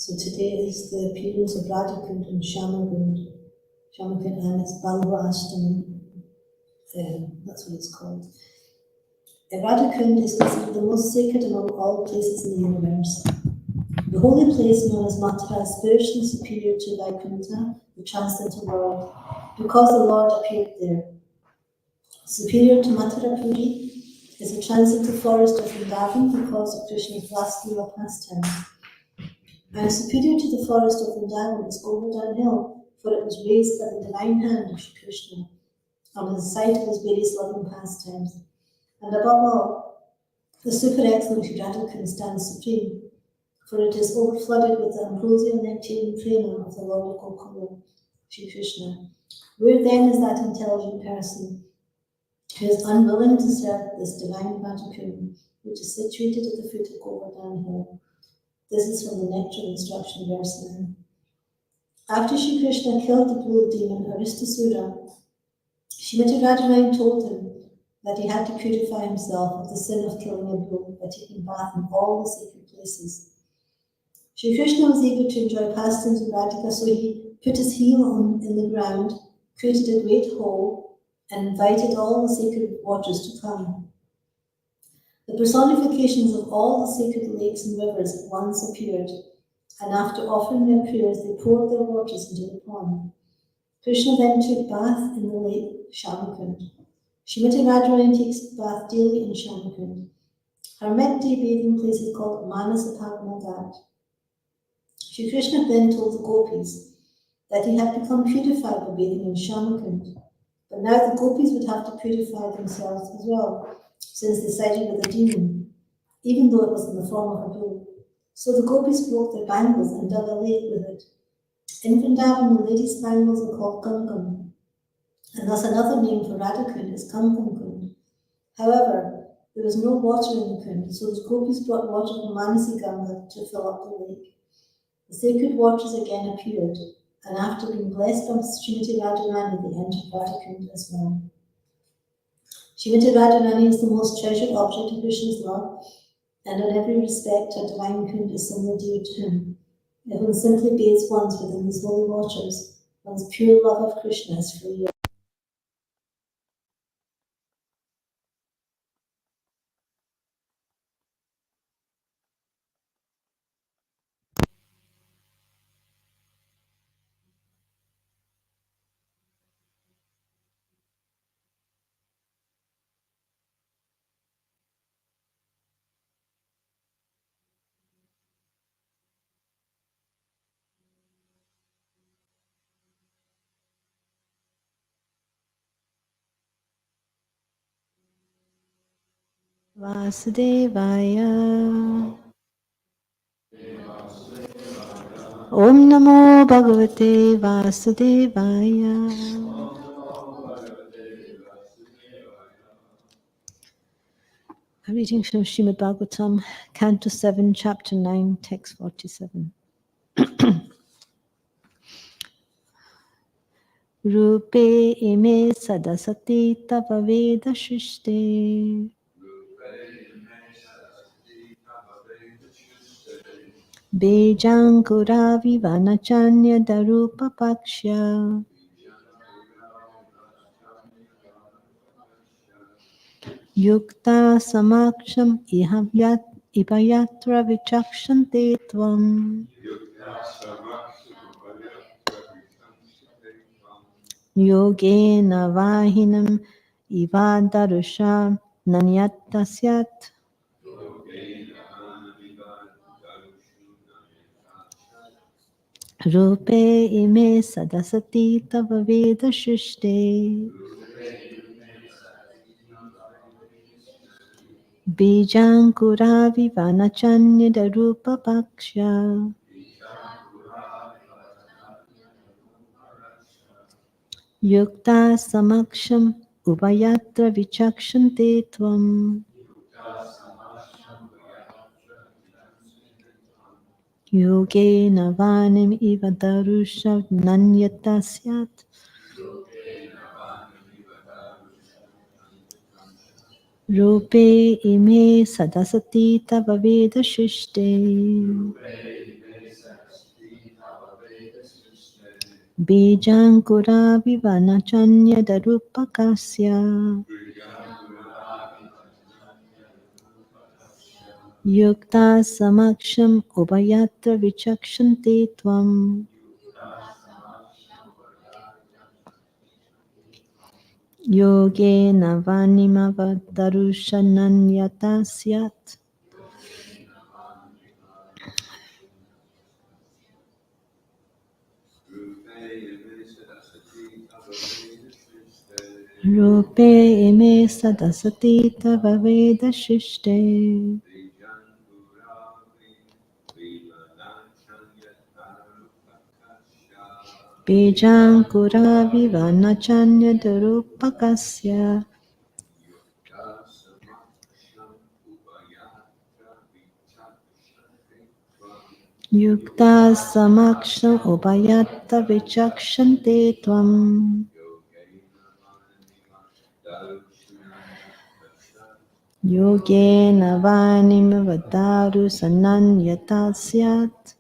So today is the appearance of Radha Kunda and Shamakund. Shamakund, and it's Balwa Ashtami. That's what it's called. Radha Kunda is considered the most sacred among all places in the universe. The holy place known as Mathura is spiritually superior to Vaikuntha, the transcendental world, because the Lord appeared there. Superior to Mathura Puri is the transcendental forest of Vrindavan because of Krishna's last Leela pastime. And superior to the forest of Vrindavan is Govardhan Hill, for it was raised by the divine hand of Shri Krishna, on the site of his various loving pastimes. And above all, the super excellent Radha stands supreme, for it is overflooded with the ambrosial nectarian prema of the Lord of Gokula, Shri Krishna. Where then is that intelligent person who is unwilling to serve this divine Radha, which is situated at the foot of Govardhan Hill? This is from the Nectar of Instruction, verse 9. After Shri Krishna killed the blue demon Aristasura, Srimati Radharani told him that he had to purify himself of the sin of killing a bull by taking bath in all the sacred places. Shri Krishna was eager to enjoy pastimes in Radhika, so he put his heel in the ground, created a great hole, and invited all the sacred waters to come. The personifications of all the sacred lakes and rivers at once appeared, and after offering their prayers, they poured their waters into the pond. Krishna then took bath in the lake Shamakund. Srimati Radharani takes bath daily in Shamakund. Her midday bathing place is called Manasapagma Ghat. Shri Krishna then told the gopis that he had become purified by bathing in Shamakund, but now the gopis would have to purify themselves as well, since they sided with a demon, even though it was in the form of a bull. So the gopis broke their bangles and dug a lake with it. In Vrindavan, the ladies' bangles are called Gangam, and thus another name for Radhakund is Kamkum Kund. However, there was no water in the kund, so the gopis brought water from Manasi Ganga to fill up the lake. The sacred waters again appeared, and after being blessed by Srimati Radharani, they entered Radhakund as well. Srimati Radharani is the most treasured object of Krishna's love, and in every respect her divine kund is similar dear to him. If one simply bathes once within these holy waters, one's pure love of Krishna is free. Vasudevaya. Om Namo Bhagavate Vasudevaya. A reading from Srimad Bhagavatam, Canto 7, Chapter 9, Text 47. Rupe ime sadasati tava veda shishte. Bejankura vivanachanya darupa pakshya. Yukta samaksham ipayatra vichakshante tvam. Yogena vahinam ivadarusha nanyattasyat. Rupe ime sadasati tava veda shishte. Bijankura vivanachanya darupa pakshya. Yukta samaksham ubayatra vichakshante tvam. Yogena vanim iva darusha nanyata syat. Rupe ime sadasati tava veda shishte. Bijankura vivanachanya darupakasya Yukta samaksham ubayatra vichakshanti tvam Yogena vanimavadarushananyata syat Rupe ime sadasati tava veda shishte Bijankura vivanachanya darupakasya Yukta samaksham upayatta vichakshante tvam Yogena vanimavadaru sananyata syat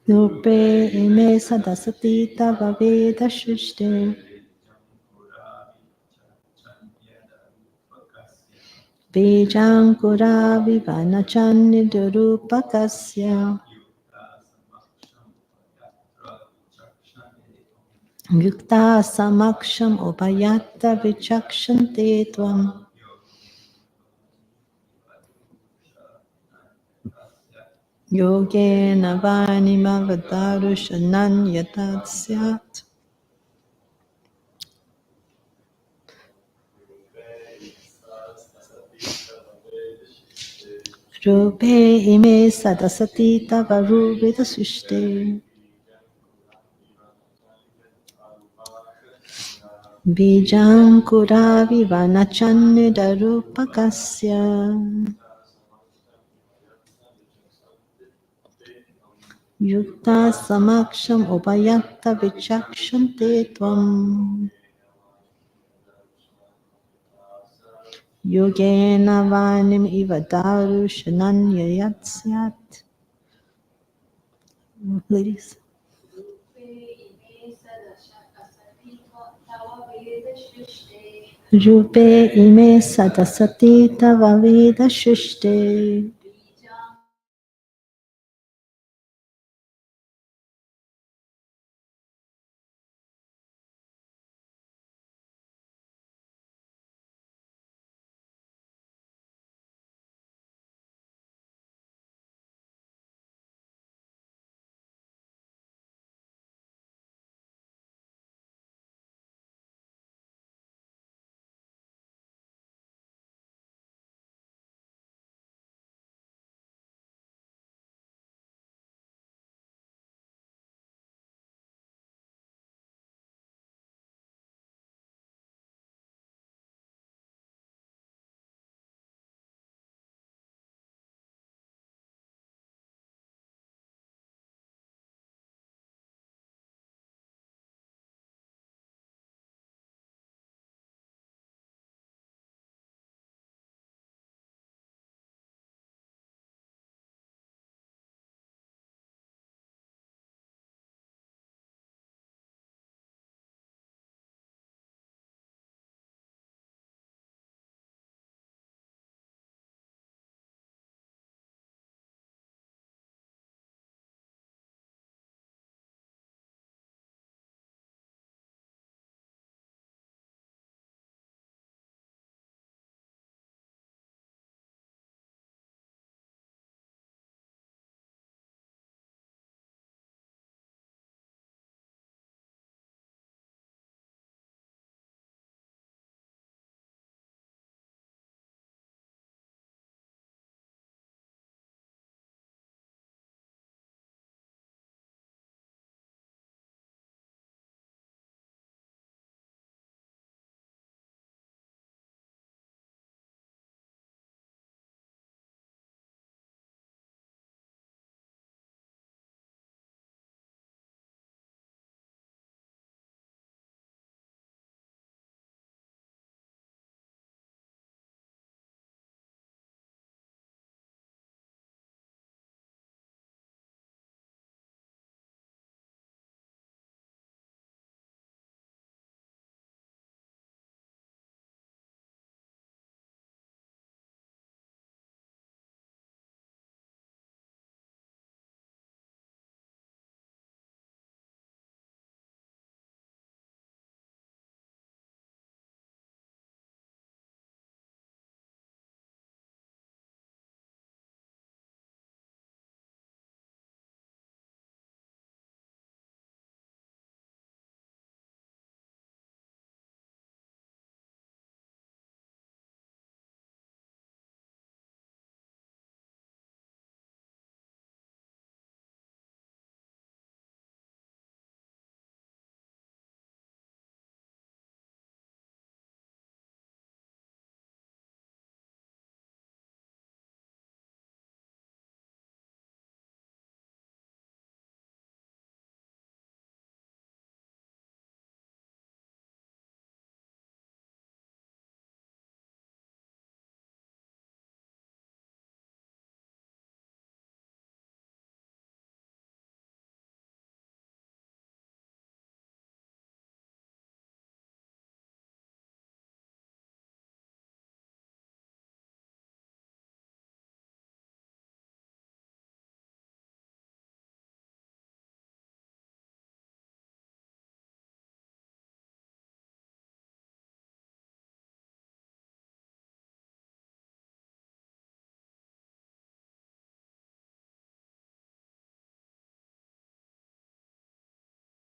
Rupe ime sadasati tava veda shishte Bijankura vivanachanya darupakasya Yukta samaksham upayatta vichakshante tvam Yogena vanimavadaru sananyata syat Rupe ime sadasati tava rupita sushte Bijankura vivanachanya darupakasya Yukta samaksham upayatta vichakshante tvam Yogena vanim ivadaru shananyayat syat. Ladies. Rupe ime sadasati tava veda shishte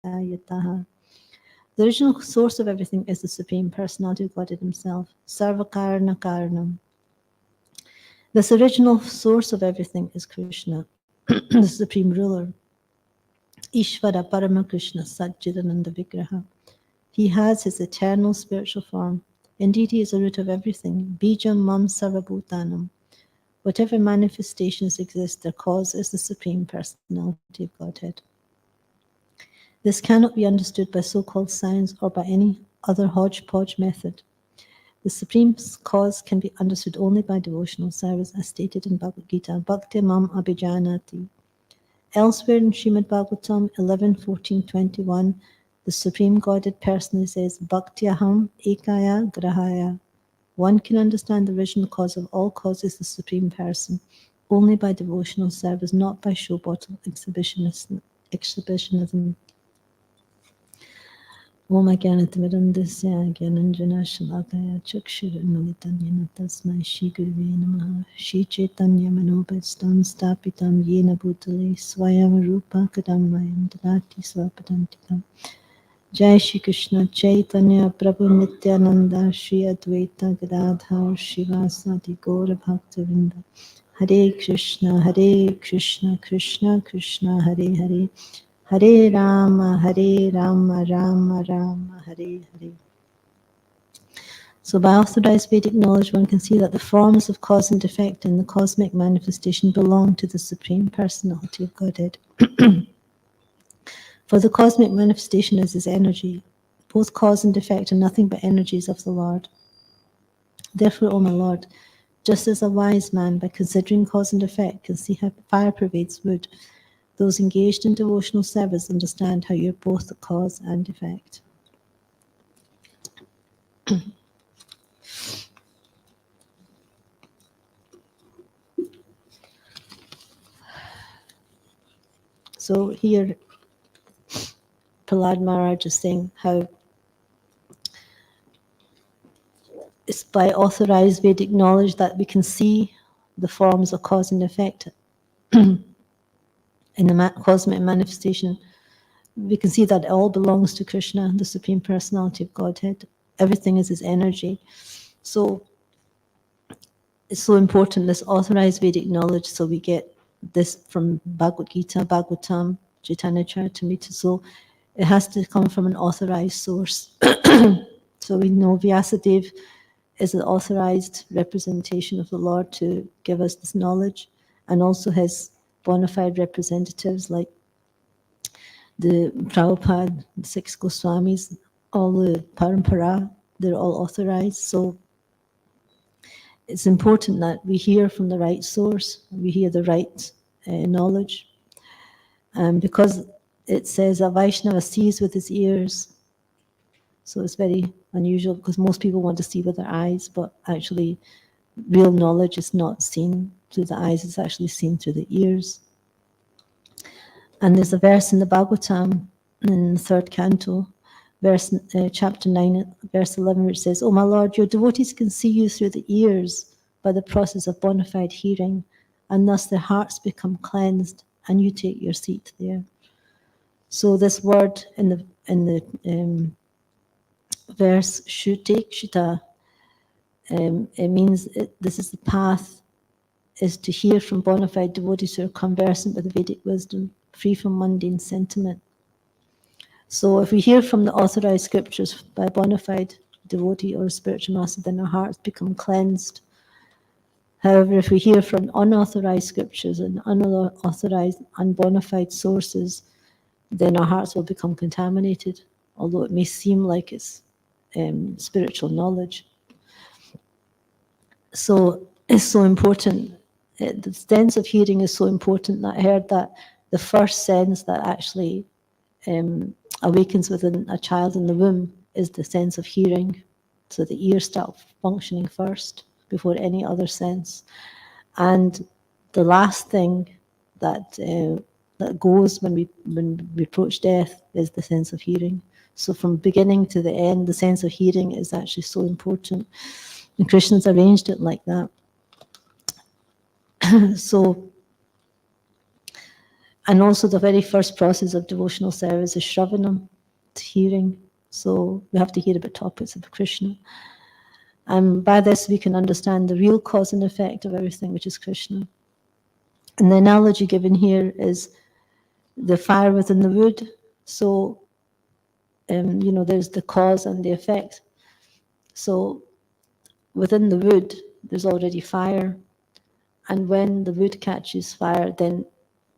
yataha. The original source of everything is the Supreme Personality of Godhead Himself, Sarvakarna Karanam. This original source of everything is Krishna, the Supreme Ruler. Ishvara Parama Krishna Satchidananda Vigraha. He has his eternal spiritual form. Indeed, he is the root of everything. Bijam Mam Sarvabhutanam. Whatever manifestations exist, their cause is the Supreme Personality of Godhead. This cannot be understood by so-called science or by any other hodgepodge method. The Supreme Cause can be understood only by devotional service, as stated in Bhagavad Gita, Bhakti Mam Abhijanati. Elsewhere in Srimad Bhagavatam 11:14-21, the Supreme Godhead personally says, Bhaktyaham ekaya grahaya. One can understand the original cause of all causes, the Supreme Person, only by devotional service, not by show bottle exhibitionism. Om Ajnanatimidandasya Gyananjana Shalakaya Chakshurunmilitanjana Tasmai Shri Gurave Namaha Shri Chaitanya Manobhastam Stapitam Yena Bhutale Swayam Rupa Kadammayam Dadati Swapadantikam. Jai Shri Krishna Chaitanya Prabhu Nityananda Shri Advaita Gadadhar Shivasati Gaura Bhaktavinda. Hare Krishna Krishna Krishna Hare Hare, Hare Rama Rama Rama Hare Hare. So by authorized Vedic knowledge, one can see that the forms of cause and effect in the cosmic manifestation belong to the Supreme Personality of Godhead. For the cosmic manifestation is his energy. Both cause and effect are nothing but energies of the Lord. Therefore, O my Lord, just as a wise man, by considering cause and effect, can see how fire pervades wood, those engaged in devotional service understand how you're both the cause and effect. So here, Prahlad Maharaj is saying how it's by authorized Vedic knowledge that we can see the forms of cause and effect in the cosmic manifestation. We can see that it all belongs to Krishna, the Supreme Personality of Godhead. Everything is his energy. So it's so important, this authorized Vedic knowledge, so we get this from Bhagavad Gita, Bhagavatam, Chaitanya Charitamrita. So it has to come from an authorized source. So we know Vyasadeva is an authorized representation of the Lord to give us this knowledge, and also his bona fide representatives like the Prabhupada, the 6 Goswamis, all the Parampara, they're all authorized. So it's important that we hear from the right source, we hear the right knowledge. Because it says a Vaishnava sees with his ears. So it's very unusual because most people want to see with their eyes, but actually real knowledge is not seen through the eyes, it's actually seen through the ears. And there's a verse in the Bhagavatam, in the 3rd canto, chapter 9, verse 11, which says, "O my Lord, your devotees can see you through the ears by the process of bona fide hearing, and thus their hearts become cleansed, and you take your seat there." So this word in the verse Shruti, it means this is the path, is to hear from bona fide devotees who are conversant with Vedic wisdom, free from mundane sentiment. So if we hear from the authorized scriptures by a bona fide devotee or a spiritual master, then our hearts become cleansed. However, if we hear from unauthorized scriptures and unauthorized, unbona fide sources, then our hearts will become contaminated, although it may seem like it's spiritual knowledge. So it's so important. The sense of hearing is so important. I heard that the first sense that actually awakens within a child in the womb is the sense of hearing. So the ears start functioning first before any other sense. And the last thing that that goes when we approach death is the sense of hearing. So from beginning to the end, the sense of hearing is actually so important. And Krishna's arranged it like that. So, And also the very first process of devotional service is Shravanam, it's hearing. So we have to hear about topics of Krishna. And by this we can understand the real cause and effect of everything, which is Krishna. And the analogy given here is the fire within the wood. So, you know, there's the cause and the effect. So within the wood, there's already fire. And when the wood catches fire, then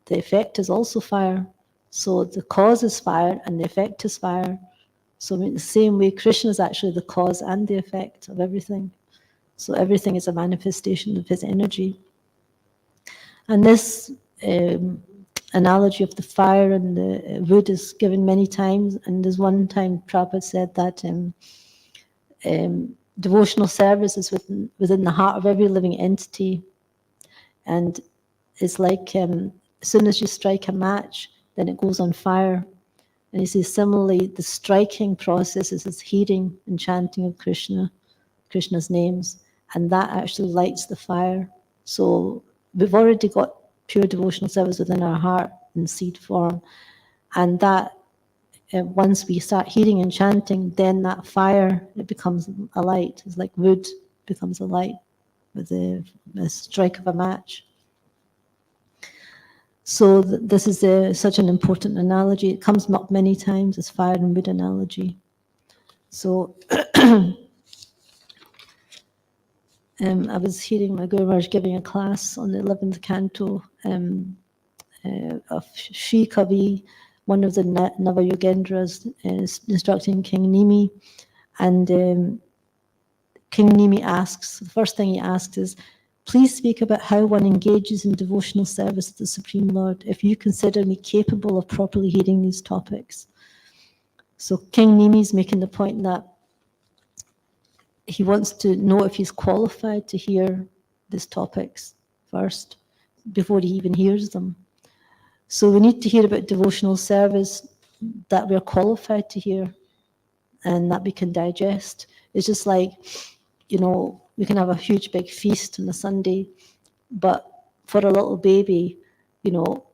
the effect is also fire. So the cause is fire and the effect is fire. So in the same way, Krishna is actually the cause and the effect of everything. So everything is a manifestation of his energy. And this analogy of the fire and the wood is given many times. And there's one time Prabhupada said that devotional service is within the heart of every living entity. And it's like as soon as you strike a match, then it goes on fire. And he says, similarly, the striking process is this hearing and chanting of Krishna's names, and that actually lights the fire. So we've already got pure devotional service within our heart in seed form, and that once we start hearing and chanting, then that fire, it becomes a light. It's like wood becomes a light with the strike of a match. So this is such an important analogy. It comes up many times as fire and wood analogy. So I was hearing my Guru Maharaj giving a class on the 11th canto of Sri Kavi, one of the Navayogendras, instructing King Nimi. And King Nimi asks, the first thing he asks is, please speak about how one engages in devotional service to the Supreme Lord, if you consider me capable of properly hearing these topics. So King Nimi is making the point that he wants to know if he's qualified to hear these topics first, before he even hears them. So we need to hear about devotional service that we're qualified to hear and that we can digest. It's just like, you know, we can have a huge big feast on a Sunday, but for a little baby, you know,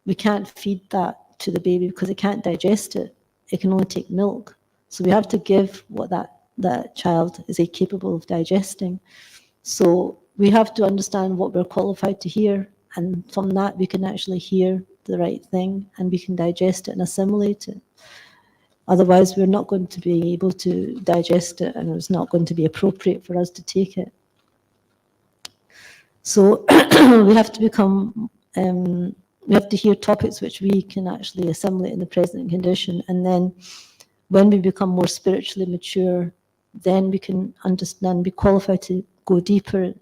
we can't feed that to the baby because it can't digest it. It can only take milk. So we have to give what that child is capable of digesting. So we have to understand what we're qualified to hear, and from that we can actually hear the right thing and we can digest it and assimilate it. Otherwise, we're not going to be able to digest it, and it's not going to be appropriate for us to take it. So we have to become, we have to hear topics which we can actually assimilate in the present condition. And then when we become more spiritually mature, then we can understand, be qualified to go deeper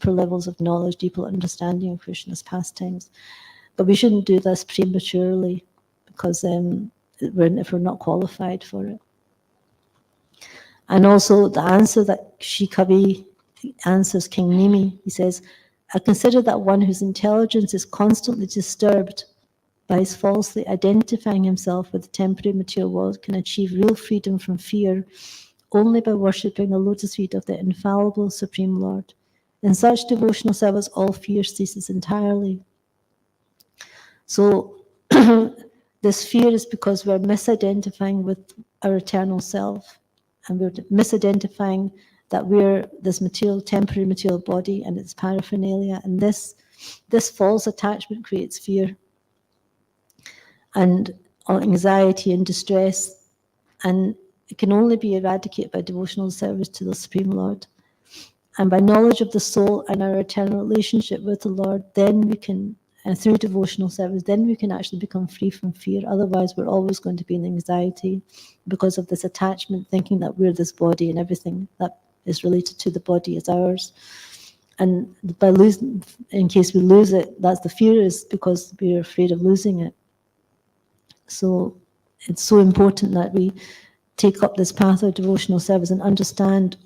levels of knowledge, deeper understanding of Krishna's pastimes. But we shouldn't do this prematurely, because if we're not qualified for it. And also the answer that Shikavi answers King Nimi, he says, I consider that one whose intelligence is constantly disturbed by his falsely identifying himself with the temporary material world can achieve real freedom from fear only by worshipping the lotus feet of the infallible Supreme Lord. In such devotional service, all fear ceases entirely. So this fear is because we're misidentifying with our eternal self, and we're misidentifying that we're this temporary material body and its paraphernalia, and this false attachment creates fear and anxiety and distress, and it can only be eradicated by devotional service to the Supreme Lord. And by knowledge of the soul and our eternal relationship with the Lord, then we can, and through devotional service, then we can actually become free from fear. Otherwise, we're always going to be in anxiety because of this attachment, thinking that we're this body and everything that is related to the body is ours. And by losing, in case we lose it, that's the fear, is because we're afraid of losing it. So it's so important that we take up this path of devotional service and understand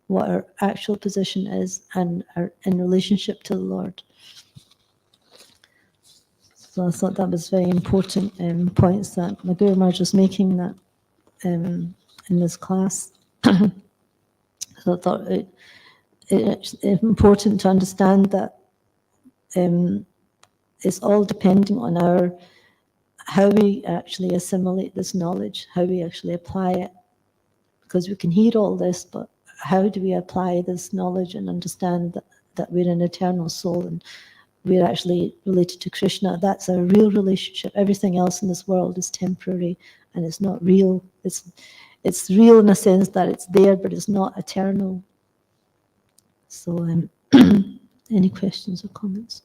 what our actual position is and our in relationship to the Lord. So I thought that was very important points that my Guru Maharaj was making that in this class. So I thought it's important to understand that it's all depending on how we actually assimilate this knowledge, how we actually apply it. Because we can hear all this, but how do we apply this knowledge and understand that we're an eternal soul and we're actually related to Krishna? That's a real relationship. Everything else in this world is temporary and it's not real. It's real in a sense that it's there, but it's not eternal. So, any questions or comments?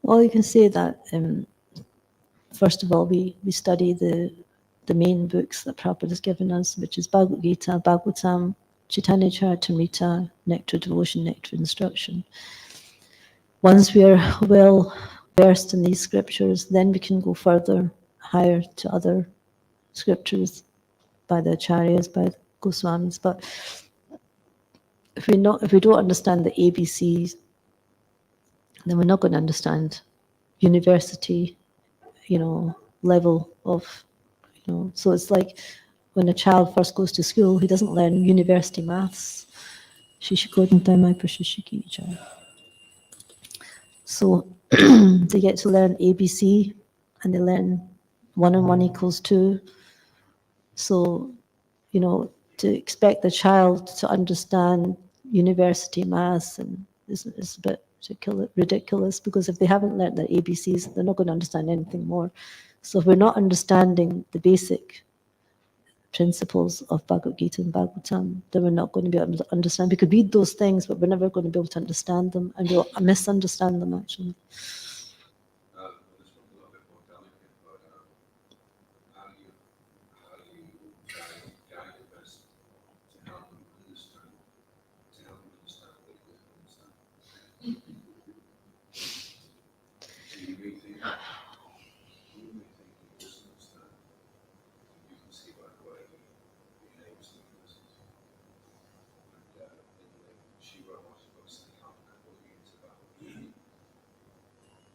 Well, you can say that, first of all, we study the main books that Prabhupada has given us, which is Bhagavad Gita, Bhagavatam, Chaitanya Charitamrita, Nectar Devotion, Nectar Instruction. Once we are well versed in these scriptures, then we can go further, higher to other scriptures by the acharyas, by the Goswamis. But if we don't understand the ABCs, then we're not going to understand university, level of, So it's like when a child first goes to school, he doesn't learn university maths. So they get to learn ABC, and they learn 1 and 1 equals 2. So, to expect the child to understand university maths and is a bit ridiculous, because if they haven't learned their ABCs, they're not going to understand anything more. So if we're not understanding the basic principles of Bhagavad Gita and Bhagavatam, then we're not going to be able to understand. We could read those things, but we're never going to be able to understand them, and we'll misunderstand them, actually.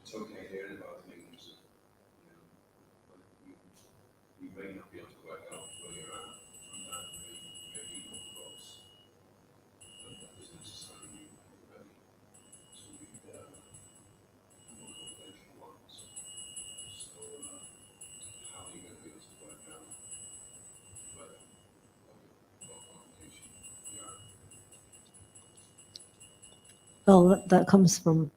It's okay hearing about things that, you may not be able to work out where you're at, and that may be more close. And that doesn't necessarily mean you're ready to read more conventional ones. So, how are you going to be able to work out what qualification you are? Well, that comes from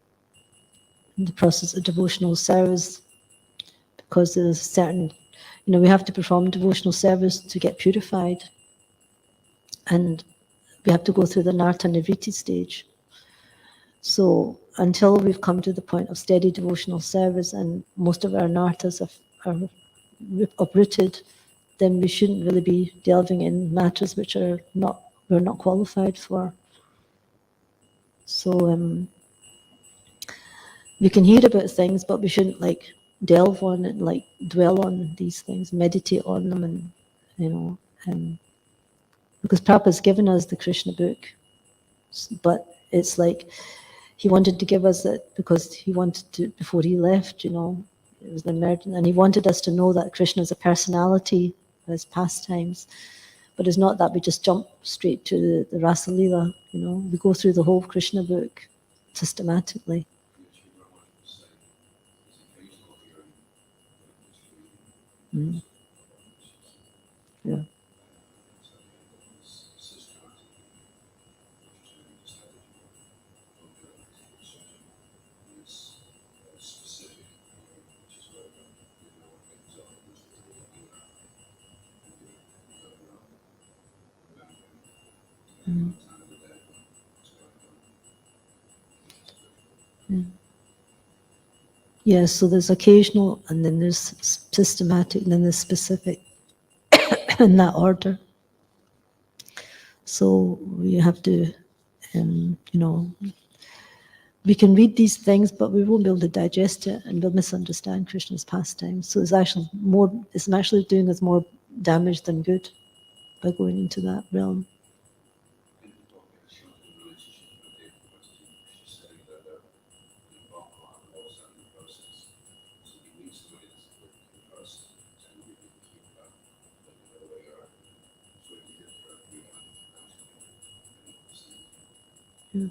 the process of devotional service, because there's certain, we have to perform devotional service to get purified, and we have to go through the Narta Nivriti stage. So until we've come to the point of steady devotional service and most of our nartas are uprooted, then we shouldn't really be delving in matters which we're not qualified for. So we can hear about things, but we shouldn't delve on and dwell on these things, meditate on them, and because Prabhupada's given us the Krishna book, but it's like he wanted to give us it because he wanted to, before he left, it was an emergence, and he wanted us to know that Krishna is a personality, his pastimes, but it's not that we just jump straight to the Rasa Leela, we go through the whole Krishna book systematically. Yeah. Yeah, so there's occasional, and then there's systematic, and then there's specific, in that order. So we have to, we can read these things, but we won't be able to digest it, and we'll misunderstand Krishna's pastimes. So it's actually doing us more damage than good by going into that realm. In the book, she was in a relationship with a Devi question. She's saying that Bhagwan was in the process. So he meets somebody that's in person, and we can keep that, but the other way around. So if you get to Priya, Yeah.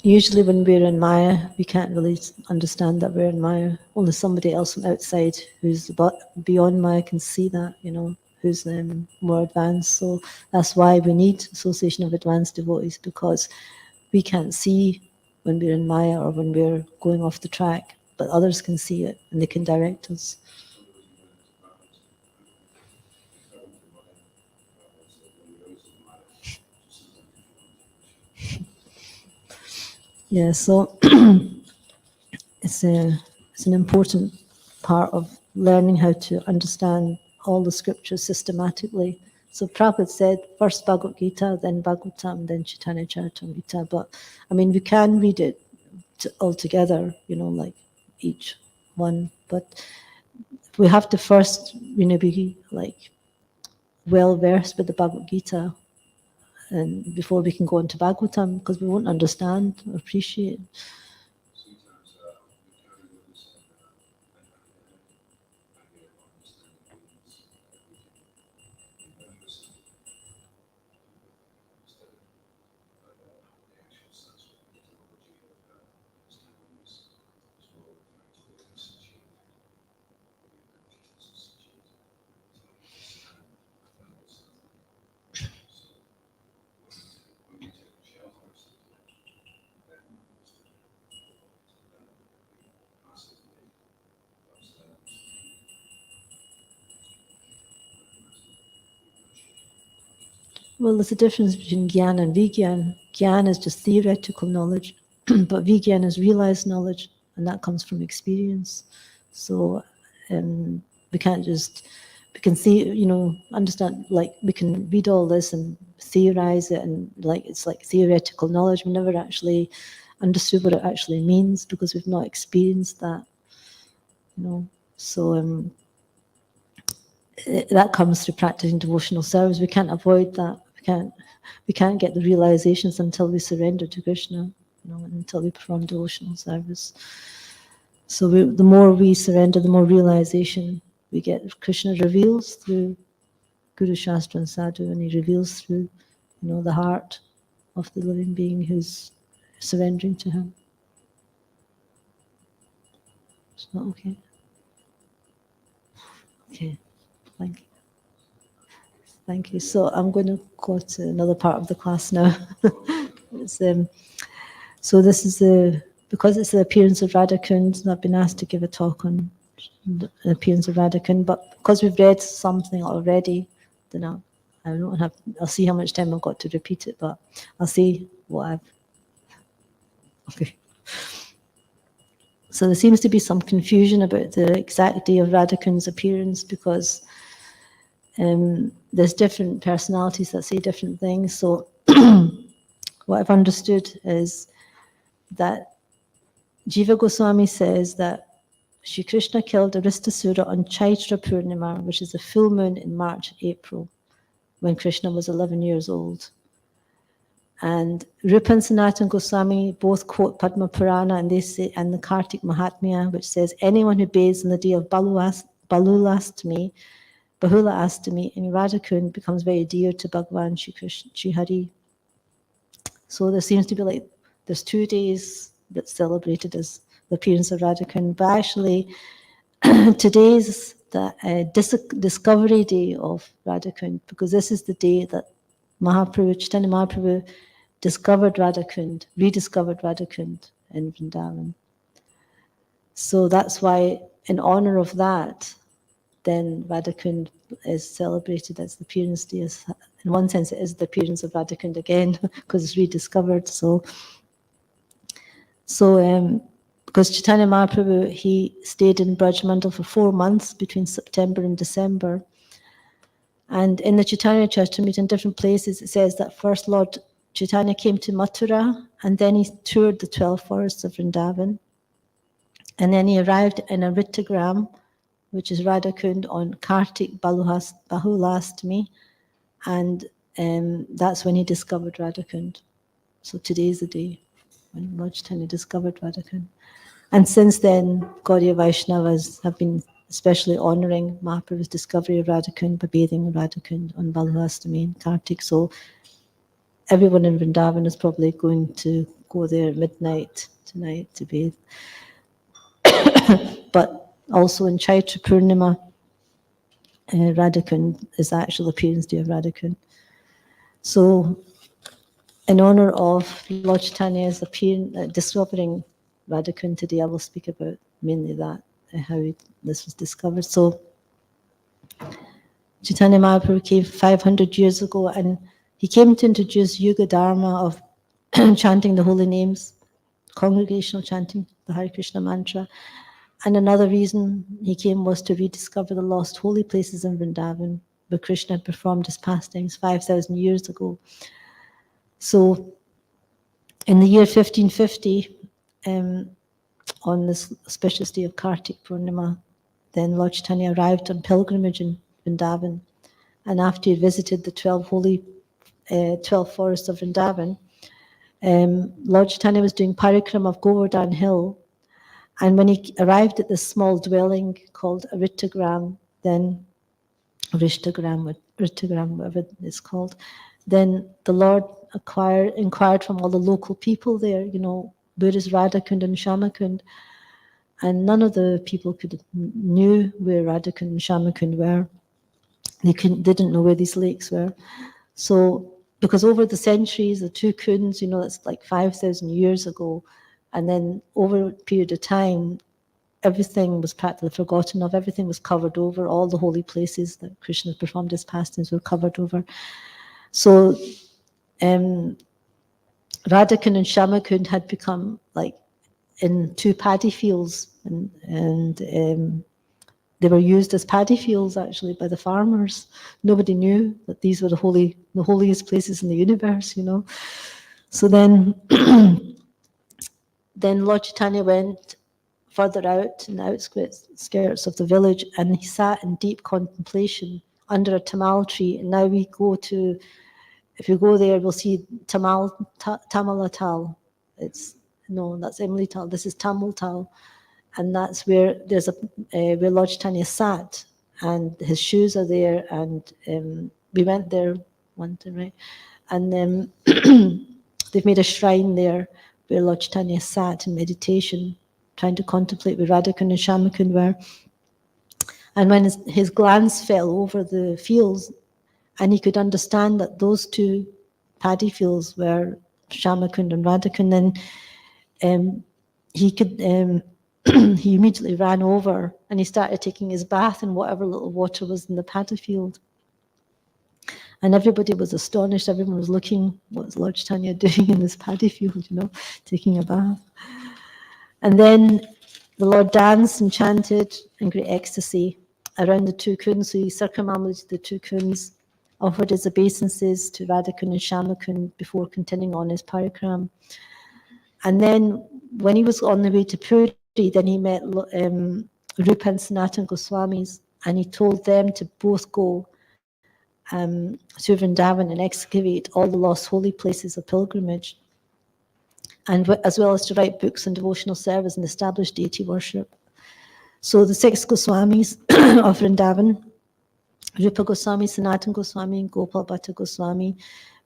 Usually when we're in Maya, we can't really understand that we're in Maya. Only somebody else from outside who's beyond Maya can see that, who's more advanced. So that's why we need association of advanced devotees, because we can't see when we're in Maya or when we're going off the track, but others can see it and they can direct us. Yeah, so it's an important part of learning how to understand all the scriptures systematically. So Prabhupada said, first Bhagavad Gita, then Bhagavatam, then Chaitanya Charitamrita. But I mean, we can read it all together, like each one. But we have to first, be like well versed with the Bhagavad Gita, and before we can go into Bhagavatam, because we won't understand or appreciate. Well, there's a difference between Gyan and Vigyan. Gyan is just theoretical knowledge, but Vigyan is realized knowledge, and that comes from experience. So we can't just, we can see, understand, like we can read all this and theorize it, and like it's like theoretical knowledge. We never actually understood what it actually means because we've not experienced that, So that comes through practicing devotional service. We can't avoid that. We can't get the realizations until we surrender to Krishna, until we perform devotional service. So the more we surrender, the more realization we get. Krishna reveals through Guru, Shastra and Sadhu, and he reveals through, the heart of the living being who's surrendering to him. It's not okay? Okay, thank you. Thank you. So I'm going to go to another part of the class now. So this is because it's the appearance of Radha Kund, I've been asked to give a talk on the appearance of Radha Kund, but because we've read something already, then I'll see how much time I've got to repeat it, but I'll see what okay. So there seems to be some confusion about the exact day of Radha Kund's appearance, because there's different personalities that say different things. So what I've understood is that Jiva Goswami says that Shri Krishna killed Aristasura on Chaitra Purnima, which is a full moon in March, April, when Krishna was 11 years old. And Rupa and Sanatana Goswami both quote Padma Purana, and they say, and the Kartik Mahatmya, which says, anyone who bathes on the day of Bahula Astami in Radha Kund becomes very dear to Bhagavan Shri Krishna, Shri Hari. So there seems to be there's 2 days that's celebrated as the appearance of Radha Kund, but actually today's the discovery day of Radha Kund, because this is the day that Chaitanya Mahaprabhu discovered Radha Kund, rediscovered Radha Kund in Vrindavan. So that's why in honor of that, then Radhakund is celebrated as the appearance day. In one sense, it is the appearance of Radhakund again because it's rediscovered. So because Chaitanya Mahaprabhu, he stayed in Braj Mandal for 4 months between September and December. And in the Chaitanya Charitamrita in different places, it says that first Lord Chaitanya came to Mathura, and then he toured the 12 forests of Vrindavan. And then he arrived in Aritagram, which is Radhakund, on Kartik Bahulastami, and that's when he discovered Radhakund. So today is the day when Lord Chaitanya discovered Radhakund. And since then, Gaudiya Vaishnavas have been especially honouring Mahaprabhu's discovery of Radhakund by bathing in Radhakund on Bahulastami and Kartik. So everyone in Vrindavan is probably going to go there at midnight tonight to bathe. But also in Chaitra Purnima, Radhakund is the actual appearance day of Radhakund. So in honour of Lord Chaitanya's discovering Radhakund today, I will speak about mainly that, how this was discovered. So Chaitanya Mahaprabhu came 500 years ago, and he came to introduce Yuga Dharma of chanting the holy names, congregational chanting, the Hare Krishna mantra. And another reason he came was to rediscover the lost holy places in Vrindavan, where Krishna had performed his pastimes 5,000 years ago. So in the year 1550, on this auspicious day of Kartik Purnima, then Lord Chaitanya arrived on pilgrimage in Vrindavan. And after he visited the 12 forests of Vrindavan, Lord Chaitanya was doing parikrama of Govardhan Hill. And when he arrived at this small dwelling called Aritagram, then Rishtagram, whatever it's called, then the Lord inquired from all the local people there, where is Radhakund and Shamakund? And none of the people knew where Radhakund and Shamakund were. They didn't know where these lakes were. So, because over the centuries, the two kunds, that's like 5,000 years ago, and then over a period of time, everything was practically forgotten of. Everything was covered over. All the holy places that Krishna performed his pastimes were covered over. So, Radhakund and Shamakund had become like in two paddy fields, and they were used as paddy fields actually by the farmers. Nobody knew that these were the holiest places in the universe, So then, then Lord Chaitanya went further out in the outskirts of the village, and he sat in deep contemplation under a tamal tree. And now if you go there, we'll see Tamalatal. That's Emily-tal. This is Tamil-tal. And that's where where Lord Chaitanya sat, and his shoes are there. And we went there one time, right? And then they've made a shrine there where Lord Chaitanya sat in meditation, trying to contemplate where Radhakund and Shamakund were. And when his glance fell over the fields, and he could understand that those two paddy fields were Shamakund and Radhakund, then he immediately ran over and he started taking his bath in whatever little water was in the paddy field. And everybody was astonished. Everyone was looking, what's Lord Chaitanya doing in this paddy field, taking a bath. And then the Lord danced and chanted in great ecstasy around the two kunds. So he circumambulated the two kunds, offered his obeisances to Radhakund and Shamakund before continuing on his parikram. And then when he was on the way to Puri, then he met Rupa and Sanatana Goswamis, and he told them to both go to Vrindavan and excavate all the lost holy places of pilgrimage, and as well as to write books on devotional service and establish deity worship. So the 6 Goswamis of Vrindavan, Rupa Goswami, Sanatana Goswami, Gopal Bhatta Goswami,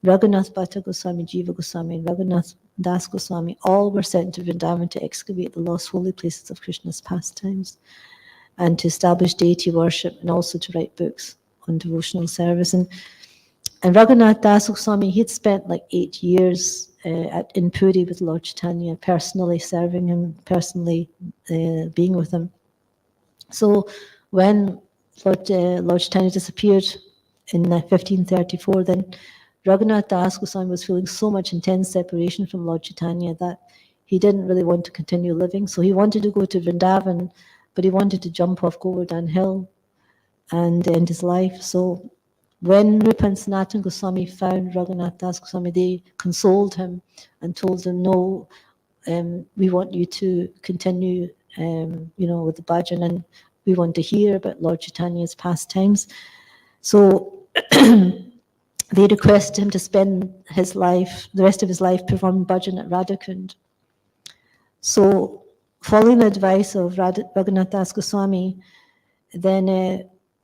Raghunath Bhatta Goswami, Jiva Goswami, and Raghunath Das Goswami, all were sent to Vrindavan to excavate the lost holy places of Krishna's pastimes and to establish deity worship, and also to write books on devotional service. And Raghunath Das Goswami, he'd spent like 8 years in Puri with Lord Chaitanya, personally serving him, personally being with him. So when Lord Chaitanya disappeared in 1534, then Raghunath Das Goswami was feeling so much intense separation from Lord Chaitanya that he didn't really want to continue living. So he wanted to go to Vrindavan, but he wanted to jump off Govardhan Hill and end his life. So when Rupa and Sanatana Goswami found Raghunath Das Goswami, they consoled him and told him, no, we want you to continue, with the bhajan, and we want to hear about Lord Chaitanya's pastimes. So they requested him to spend the rest of his life, performing bhajan at Radhakund. So following the advice of Raghunath Das Goswami, then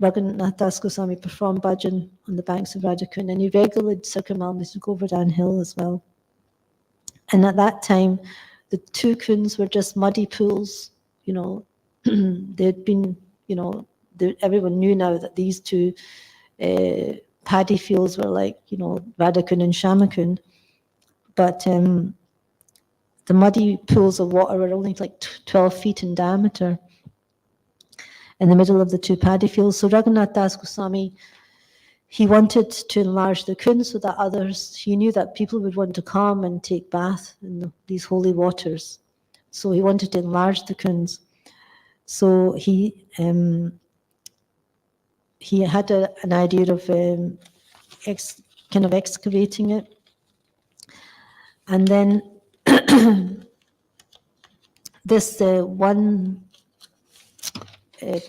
Raghunath Das Goswami performed bhajan on the banks of Radhakund, and he regularly circumambulated Govardhan Hill as well. And at that time, the two kunds were just muddy pools. They'd been, everyone knew now that these two paddy fields were like, Radhakund and Shamakund. But the muddy pools of water were only like 12 feet in diameter in the middle of the two paddy fields. So Raghunath Das Goswami, he wanted to enlarge the kunds so that he knew that people would want to come and take bath in these holy waters. So he wanted to enlarge the kunds. So he had an idea of kind of excavating it. And then this one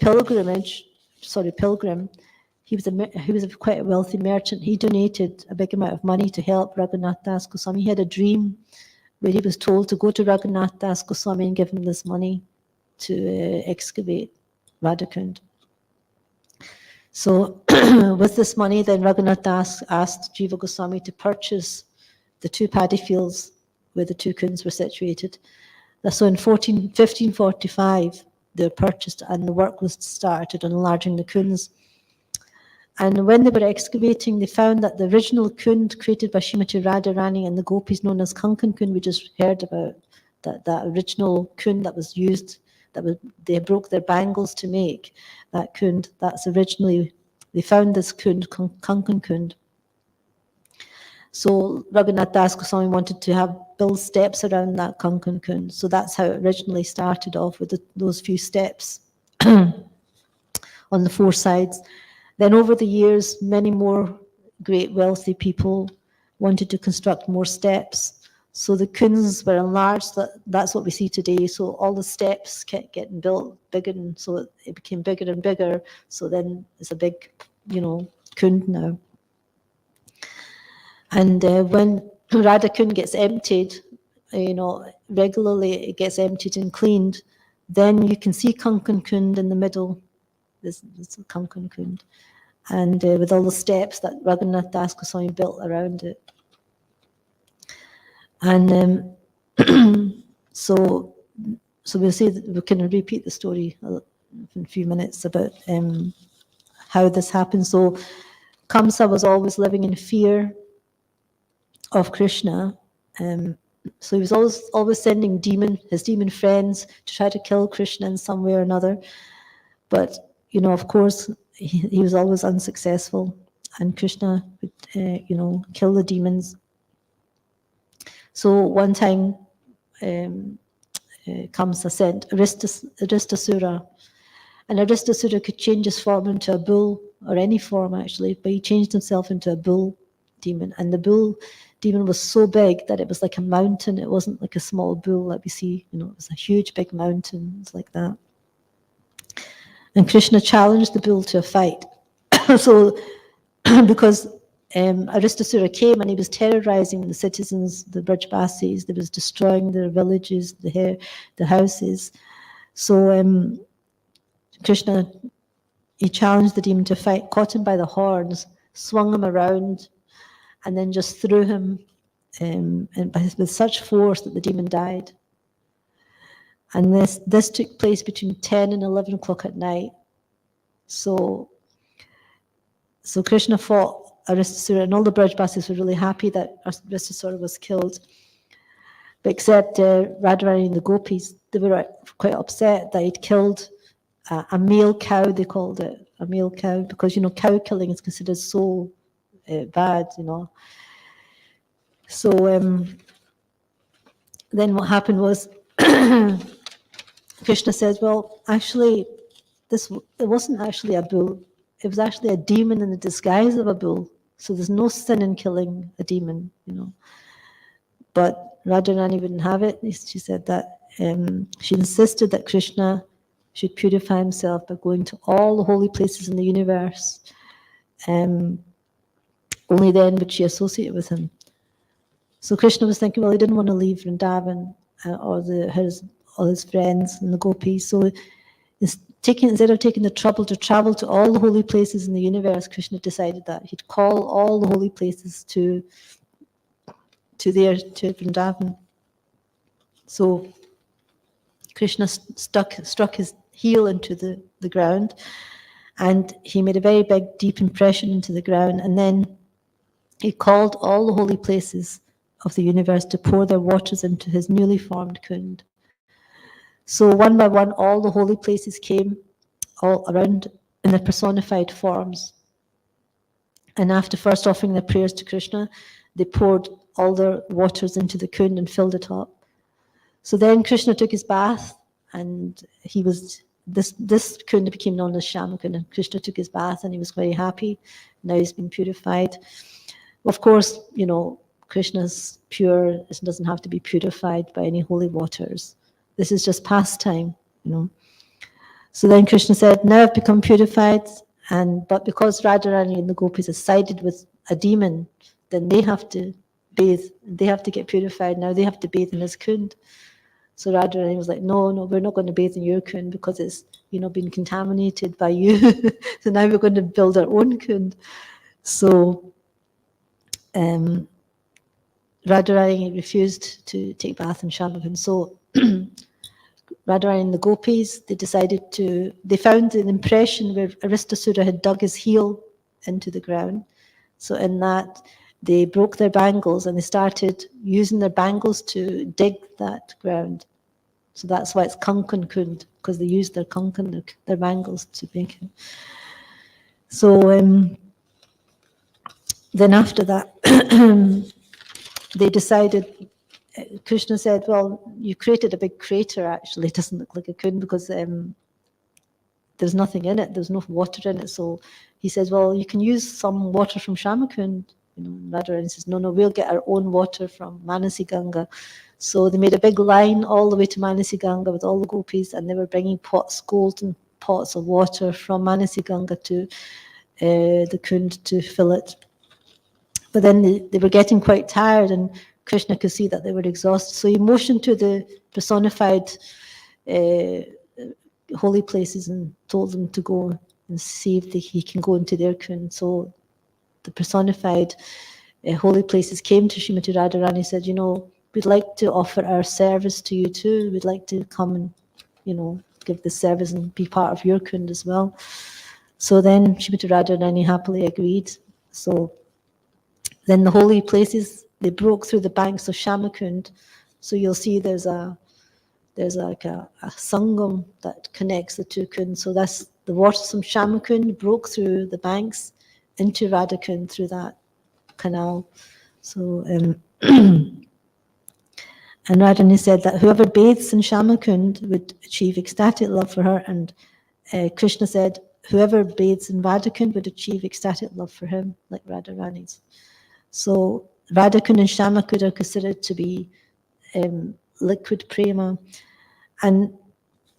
pilgrim, he was quite a wealthy merchant. He donated a big amount of money to help Raghunath Das Goswami. He had a dream where he was told to go to Raghunath Das Goswami and give him this money to excavate Radhakund. So with this money, then Raghunath Das asked Jiva Goswami to purchase the two paddy fields where the two kunds were situated. So in 1545, they were purchased and the work was started on enlarging the kunds. And when they were excavating, they found that the original kund created by Srimati Radharani and the gopis known as Kankan Kund, we just heard about, that original kund that was used, they broke their bangles to make, that kund, that's originally, they found this kund, Kankan Kund. So Raghunath Das Goswami wanted to build steps around that Kankan Kund. So that's how it originally started off, with those few steps on the four sides. Then over the years, many more great wealthy people wanted to construct more steps. So the kunds were enlarged. That's what we see today. So all the steps kept getting built bigger, and so it became bigger and bigger. So then it's a big, kund now. And when Radhakund gets emptied, regularly it gets emptied and cleaned, then you can see Kankan Kund in the middle. This is Kankan Kund. And with all the steps that Raghunath Das Goswami built around it. And so we'll see that we can repeat the story in a few minutes about how this happened. So Kamsa was always living in fear of Krishna. So he was always sending his demon friends to try to kill Krishna in some way or another. But, of course, he was always unsuccessful, and Krishna would, kill the demons. So one time, Kamsa sent Aristasura, and Aristasura could change his form into a bull, or any form actually, but he changed himself into a bull demon, and the bull demon was so big that it was like a mountain. It wasn't like a small bull that we see, it was a huge big mountain. It's like that. And Krishna challenged the bull to a fight. So, because Aristasura came and he was terrorizing the citizens, the Brajbasis, he was destroying their villages, the houses. So Krishna, he challenged the demon to fight, caught him by the horns, swung him around, and then just threw him and with such force that the demon died. And this took place between 10 and 11 o'clock at night. So Krishna fought Aristasura, and all the Brajbasis were really happy that Aristasura was killed. But except Radharani and the gopis, they were quite upset that he'd killed a male cow, they called it, a male cow, because, cow killing is considered so bad, So then what happened was Krishna said, well, actually, it wasn't actually a bull. It was actually a demon in the disguise of a bull. So there's no sin in killing a demon, But Radharani wouldn't have it. She said that she insisted that Krishna should purify himself by going to all the holy places in the universe. Only then would she associate with him. So Krishna was thinking, well, he didn't want to leave Vrindavan or all his friends and the gopis. So instead of taking the trouble to travel to all the holy places in the universe, Krishna decided that he'd call all the holy places to Vrindavan. So Krishna struck his heel into the ground, and he made a very big, deep impression into the ground, and then he called all the holy places of the universe to pour their waters into his newly formed Kund. So one by one, all the holy places came all around in their personified forms. And after first offering their prayers to Krishna, they poured all their waters into the Kund and filled it up. So then Krishna took his bath, and this Kunda became known as Shamakunda. And Krishna took his bath, and he was very happy. Now he's been purified. Of course, Krishna's pure. It doesn't have to be purified by any holy waters. This is just pastime, So then Krishna said, now I've become purified, but because Radharani and the gopis have sided with a demon, then they have to bathe. They have to get purified. Now they have to bathe in his Kund. So Radharani was like, no, we're not going to bathe in your Kund because it's, been contaminated by you. So now we're going to build our own Kund. So Radharani refused to take bath in Shamakund. So Radharani and the gopis, they found an impression where Aristasura had dug his heel into the ground. So in that, they broke their bangles and they started using their bangles to dig that ground. So that's why it's Kankan Kund, because they used their kankan, their bangles, to make it. So then after that, they decided, Krishna said, well, you created a big crater, actually. It doesn't look like a Kund because there's nothing in it. There's no water in it. So he says, well, you can use some water from Shamakund. Radharani says, no, we'll get our own water from Manasi Ganga. So they made a big line all the way to Manasi Ganga with all the gopis, and they were bringing golden pots of water from Manasi Ganga to the Kund to fill it. But then they were getting quite tired, and Krishna could see that they were exhausted. So he motioned to the personified holy places and told them to go and see if he can go into their Kund. So the personified holy places came to Srimati Radharani and said, we'd like to offer our service to you too. We'd like to come and, give the service and be part of your Kund as well. So then Srimati Radharani happily agreed. So then the holy places, they broke through the banks of Shamakund. So you'll see there's like a sangam that connects the two Kunds. So that's the waters from Shamakund broke through the banks into Radhakund through that canal. So and Radharani said that whoever bathes in Shamakund would achieve ecstatic love for her, and Krishna said whoever bathes in Radhakund would achieve ecstatic love for him, like Radharani's. So Radhakund and Shamakund are considered to be liquid prema, and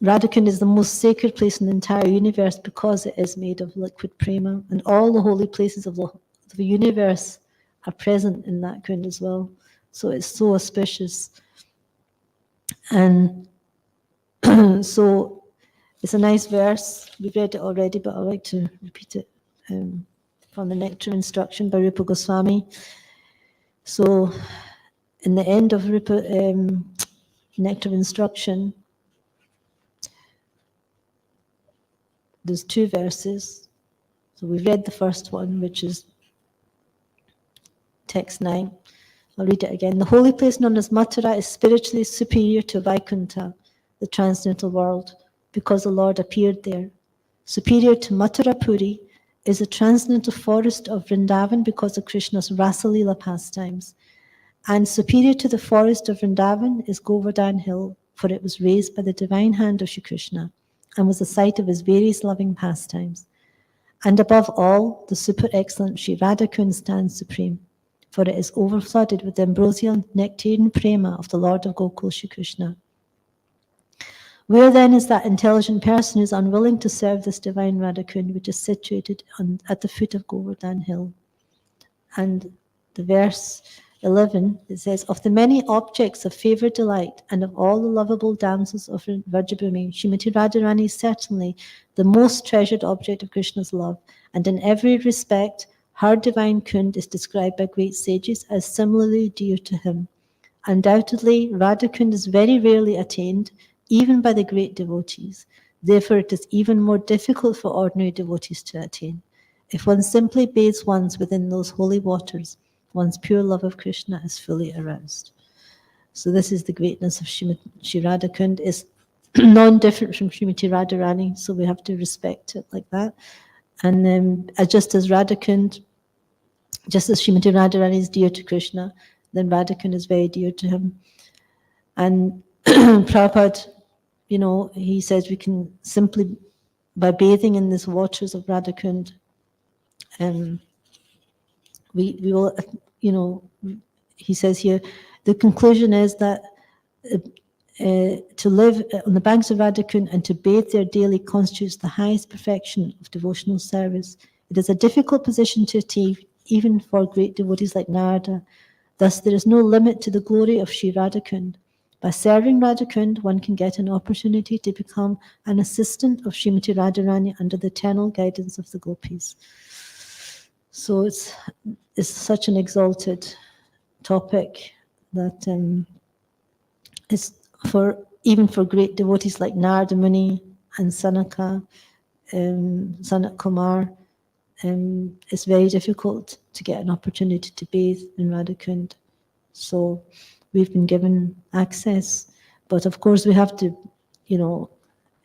Radhakund is the most sacred place in the entire universe because it is made of liquid prema, and all the holy places of the universe are present in that Kund as well. So it's so auspicious. And so it's a nice verse. We've read it already, but I'd like to repeat it from the Nectar of Instruction by Rupa Goswami. So in the end of Nectar of Instruction, there's two verses. So we've read the first one, which is text 9. I'll read it again. The holy place known as Mathura is spiritually superior to Vaikuntha, the transcendental world. because the Lord appeared there. Superior to Mathura Puri is the transcendental forest of Vrindavan because of Krishna's Rasalila pastimes. And superior to the forest of Vrindavan is Govardhan Hill, for it was raised by the divine hand of Shri Krishna and was the site of his various loving pastimes. And above all, the super excellent Sri Radha Kund stands supreme, for it is overflooded with the ambrosial nectarian prema of the Lord of Gokul Shri Krishna. Where then is that intelligent person who is unwilling to serve this divine Radha Kund, which is situated at the foot of Govardhan Hill? And the verse 11, it says, of the many objects of favoured delight and of all the lovable damsels of Vrajabhumi, Srimati Radharani is certainly the most treasured object of Krishna's love, and in every respect, her divine Kund is described by great sages as similarly dear to him. Undoubtedly, Radha Kund is very rarely attained, even by the great devotees. Therefore, it is even more difficult for ordinary devotees to attain. If one simply bathes once within those holy waters, one's pure love of Krishna is fully aroused. So this is the greatness of Sri Radha Kund. It's non-different from Srimati Radharani, so we have to respect it like that. And just as Radha Kund, just as Srimati Radharani is dear to Krishna, then Radha Kund is very dear to him. And Prabhupada, he says we can simply, by bathing in these waters of Radha Kund, we will, he says here, the conclusion is that to live on the banks of Radha Kund and to bathe there daily constitutes the highest perfection of devotional service. It is a difficult position to achieve, even for great devotees like Narada. Thus, there is no limit to the glory of Sri Radha Kund. By serving Radha Kund, one can get an opportunity to become an assistant of Srimati Radharani under the eternal guidance of the gopis. So it's such an exalted topic that it's even for great devotees like Narada Muni and Sanaka, Sanak Kumar, it's very difficult to get an opportunity to bathe in Radha Kund. So we've been given access, but of course we have to,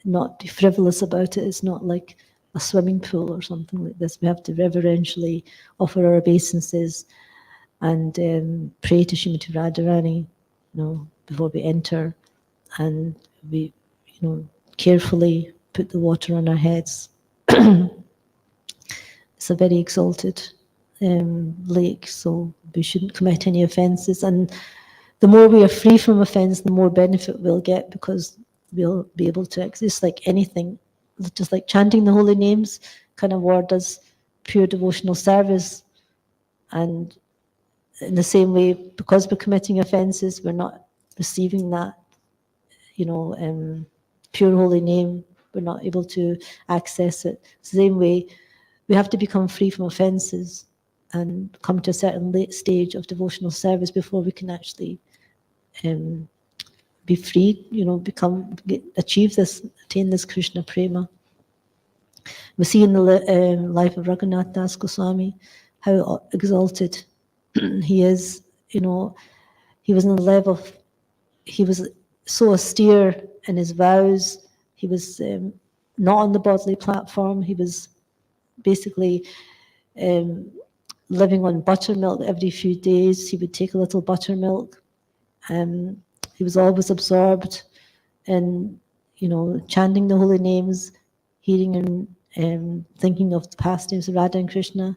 not be frivolous about it. It's not like a swimming pool or something like this. We have to reverentially offer our obeisances and pray to Srimati Radharani, before we enter, and we, carefully put the water on our heads. It's a very exalted lake, so we shouldn't commit any offences. And the more we are free from offence, the more benefit we'll get, because we'll be able to exist like anything. Just like chanting the holy names kind of word as pure devotional service. And in the same way, because we're committing offences, we're not receiving that, pure holy name. We're not able to access it. It's the same way, we have to become free from offences and come to a certain late stage of devotional service before we can actually be free, attain this Krishna prema. We see in the life of Jaggannath Das Goswami how exalted he is. He was in the level of, he was so austere in his vows. He was not on the bodily platform. He was basically living on buttermilk every few days. He would take a little buttermilk. He was always absorbed in, chanting the holy names, hearing and thinking of the pastimes of Radha and Krishna.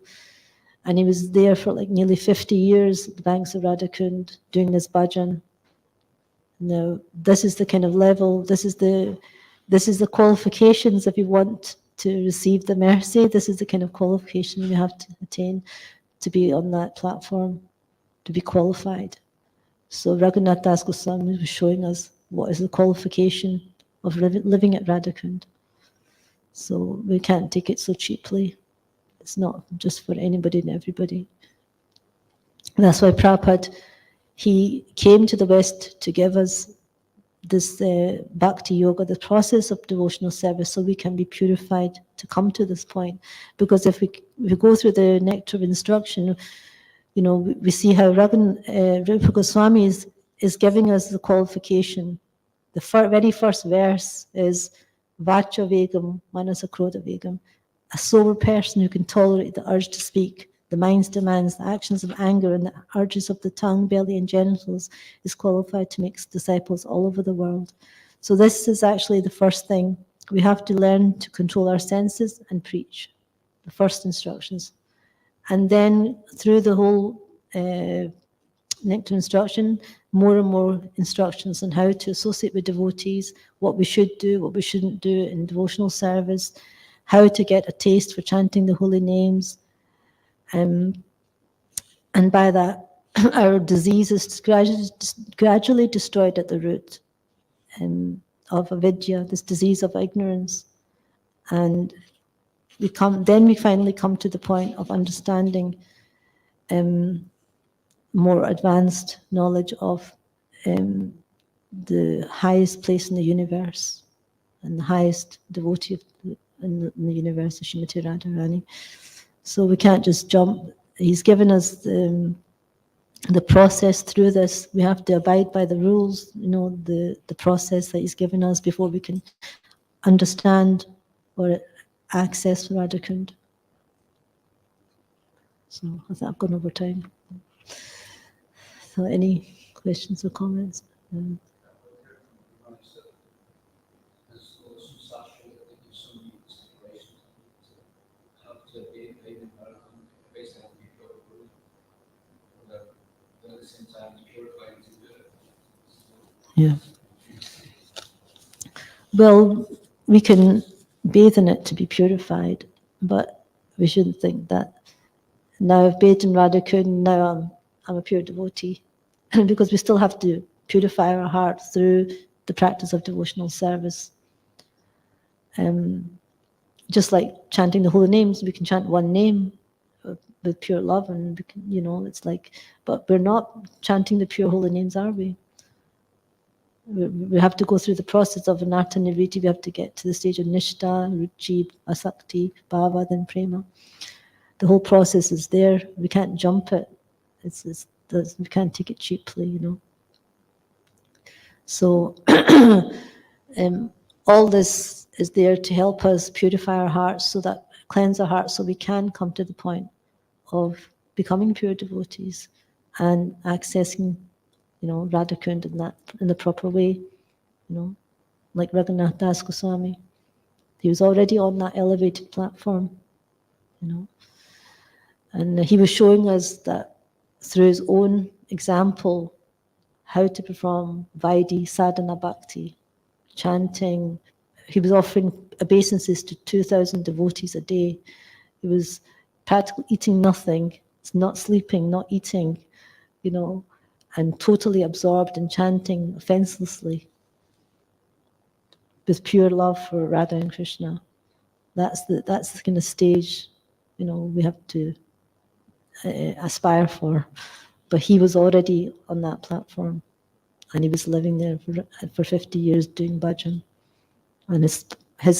And he was there for like nearly 50 years at the banks of Radha Kund doing this bhajan. Now, this is the kind of level, this is the qualifications if you want to receive the mercy. This is the kind of qualification you have to attain to be on that platform, to be qualified. So Jaggannath Das Goswami was showing us what is the qualification of living at Radha Kund. So we can't take it so cheaply. It's not just for anybody and everybody. And that's why Prabhupada, he came to the West to give us this bhakti yoga, the process of devotional service, so we can be purified to come to this point. Because if we go through the nectar of instruction, we see how Rupa Goswami is giving us the qualification. The very first verse is Vacha Vegam, Manasa Krodha Vegam. A sober person who can tolerate the urge to speak, the mind's demands, the actions of anger, and the urges of the tongue, belly, and genitals is qualified to make disciples all over the world. So this is actually the first thing. We have to learn to control our senses and preach. The first instructions. And then through the whole nectar instruction, more and more instructions on how to associate with devotees, what we should do, what we shouldn't do in devotional service, how to get a taste for chanting the holy names. And by that, our disease is gradually destroyed at the root of avidya, this disease of ignorance. And we finally come to the point of understanding more advanced knowledge of the highest place in the universe and the highest devotee in the universe, Srimati Radharani. So we can't just jump. He's given us the process through this. We have to abide by the rules, the process that he's given us before we can understand or access Radhakund. So I think I've gone over time. So any questions or comments? Yeah. Well, we can bathe in it to be purified, but we shouldn't think that now I've bathed in Radhakund, now I'm a pure devotee, because we still have to purify our heart through the practice of devotional service. Just like chanting the holy names, we can chant one name with pure love, and we can, it's like, but we're not chanting the pure holy names, are we? We have to go through the process of anartha nirviti. We have to get to the stage of nishta, ruchi, asakti, bhava, then prema. The whole process is there. We can't jump it. We can't take it cheaply, So all this is there to help us purify our hearts, cleanse our hearts, so we can come to the point of becoming pure devotees and accessing, Radhakund in the proper way, like Jaggannath Das Goswami. He was already on that elevated platform, and he was showing us that through his own example how to perform Vaidhi sadhana bhakti, chanting. He was offering obeisances to 2,000 devotees a day. He was practically eating nothing, not sleeping, not eating, and totally absorbed in chanting offenselessly with pure love for Radha and Krishna. That's the kind of stage, we have to aspire for. But he was already on that platform, and he was living there for 50 years doing bhajan, and his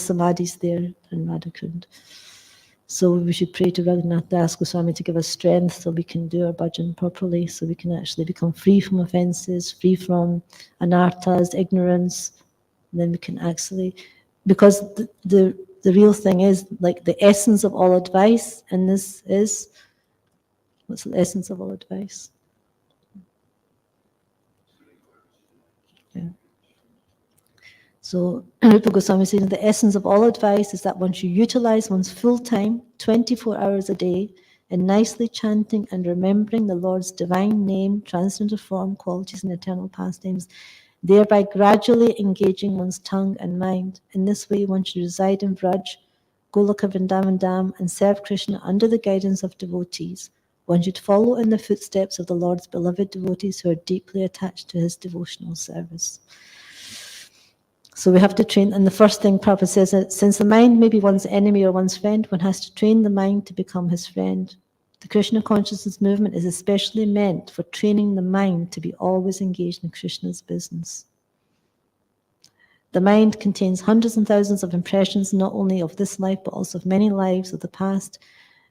samadhi's there in Radhakund. So we should pray to Jaggannath Das Goswami to give us strength so we can do our bhajan properly, so we can actually become free from offenses, free from anarthas, ignorance. And then we can actually, because the real thing is, like, the essence of all advice, and this is, what's the essence of all advice? Yeah. So Rupa Goswami says the essence of all advice is that one should utilize one's full time, 24 hours a day, in nicely chanting and remembering the Lord's divine name, transcendental form, qualities, and eternal pastimes, thereby gradually engaging one's tongue and mind. In this way, one should reside in Vraj, Goloka Vrindavan Dham, and serve Krishna under the guidance of devotees. One should follow in the footsteps of the Lord's beloved devotees who are deeply attached to his devotional service. So we have to train, and the first thing Prabhupada says that since the mind may be one's enemy or one's friend, one has to train the mind to become his friend. The Krishna consciousness movement is especially meant for training the mind to be always engaged in Krishna's business. The mind contains hundreds and thousands of impressions, not only of this life, but also of many lives of the past.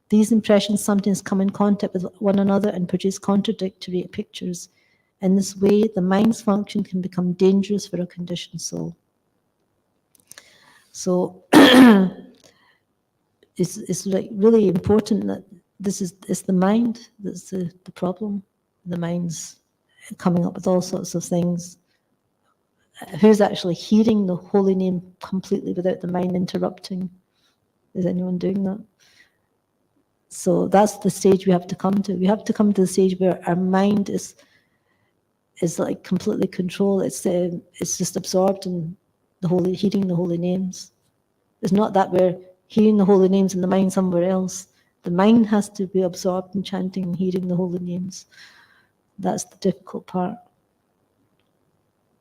These impressions sometimes come in contact with one another and produce contradictory pictures. In this way, the mind's function can become dangerous for a conditioned soul. So it's like really important that it's the mind that's the problem. The mind's coming up with all sorts of things. Who's actually hearing the holy name completely without the mind interrupting? Is anyone doing that? So that's the stage we have to come to. We have to come to the stage where our mind is like completely controlled. It's just absorbed in hearing the holy names. It's not that we're hearing the holy names in the mind somewhere else. The mind has to be absorbed in chanting and hearing the holy names. That's the difficult part.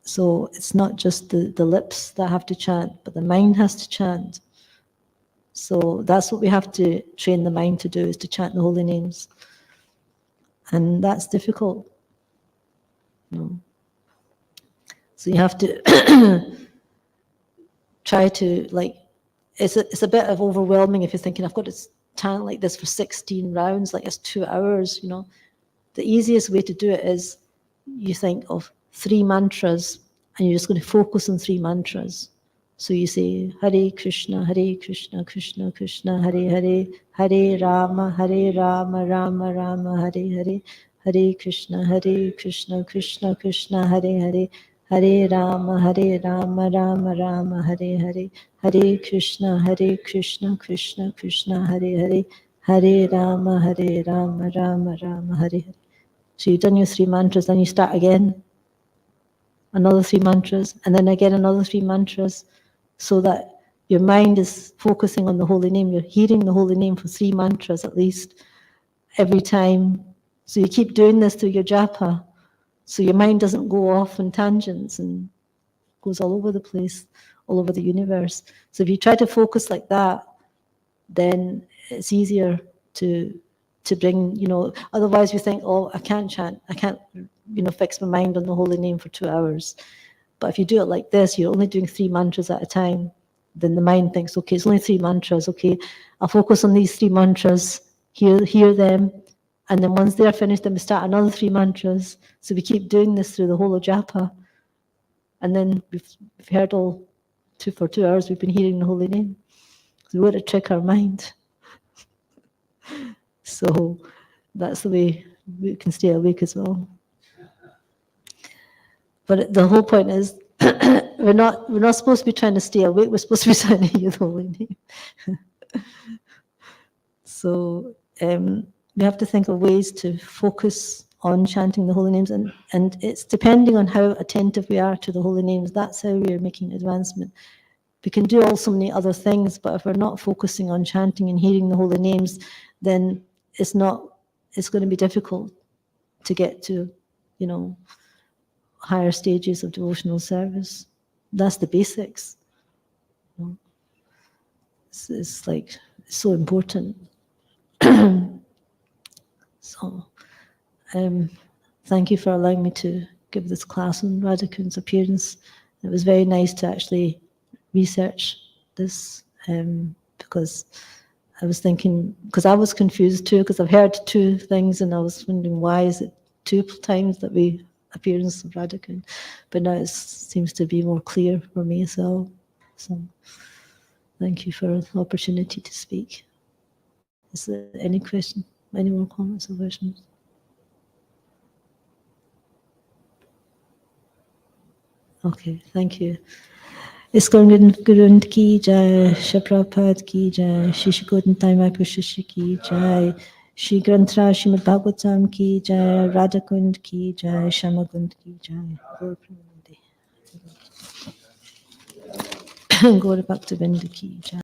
So it's not just the lips that have to chant, but the mind has to chant. So that's what we have to train the mind to do, is to chant the holy names. And that's difficult. So you have to try to, like, it's a bit of overwhelming if you're thinking, I've got to chant like this for 16 rounds, like it's 2 hours, The easiest way to do it is you think of 3 mantras and you're just going to focus on 3 mantras. So you say, Hare Krishna, Krishna Krishna, Hare Hare, Hare Rama, Rama Rama, Hare Hare, Hare Krishna, Krishna Krishna, Hare Hare, Hare Rama, Rama Rama, Hare Hare, Hare Krishna, Krishna Krishna, Hare Hare, Hare Rama, Rama Rama, Hare Hare. So you've done your 3 mantras, then you start again, another 3 mantras, and then again another 3 mantras, so that your mind is focusing on the holy name. You're hearing the holy name for 3 mantras at least every time. So you keep doing this through your japa, so your mind doesn't go off on tangents and goes all over the place, all over the universe. So if you try to focus like that, then it's easier to bring, otherwise we think, oh, I can't chant, I can't, fix my mind on the holy name for 2 hours. But if you do it like this, you're only doing 3 mantras at a time, then the mind thinks, okay, it's only 3 mantras, okay, I'll focus on these 3 mantras, hear them, and then once they're finished, then we start another 3 mantras. So we keep doing this through the whole of japa, and then we've heard all for 2 hours, we've been hearing the holy name. So we want to trick our mind. So that's the way we can stay awake as well. But the whole point is, we're not supposed to be trying to stay awake. We're supposed to be trying to hear the holy name. So we have to think of ways to focus on chanting the holy names, and it's depending on how attentive we are to the holy names. That's how we are making advancement. We can do so many other things, but if we're not focusing on chanting and hearing the holy names, then it's going to be difficult to get to, higher stages of devotional service. That's the basics. It's like so important. So, thank you for allowing me to give this class on Radha Kunda's appearance. It was very nice to actually research this, because I was thinking, because I was confused too, because I've heard 2 things and I was wondering, why is it 2 times that we appearance of Radha Kunda? But now it seems to be more clear for me as well. So thank you for the opportunity to speak. Is there any question? Any more comments or questions? Okay, thank you. ISKCON Gurund ki jai, Prabhupada ki jai, Shishi Godantai Maipur Shishi ki jai, Shri Granthra Srimad Bhagavatam ki jai, Radha Kund ki jai, Shama Kund ki jai. Gaura Bhakta Vrinda ki jai.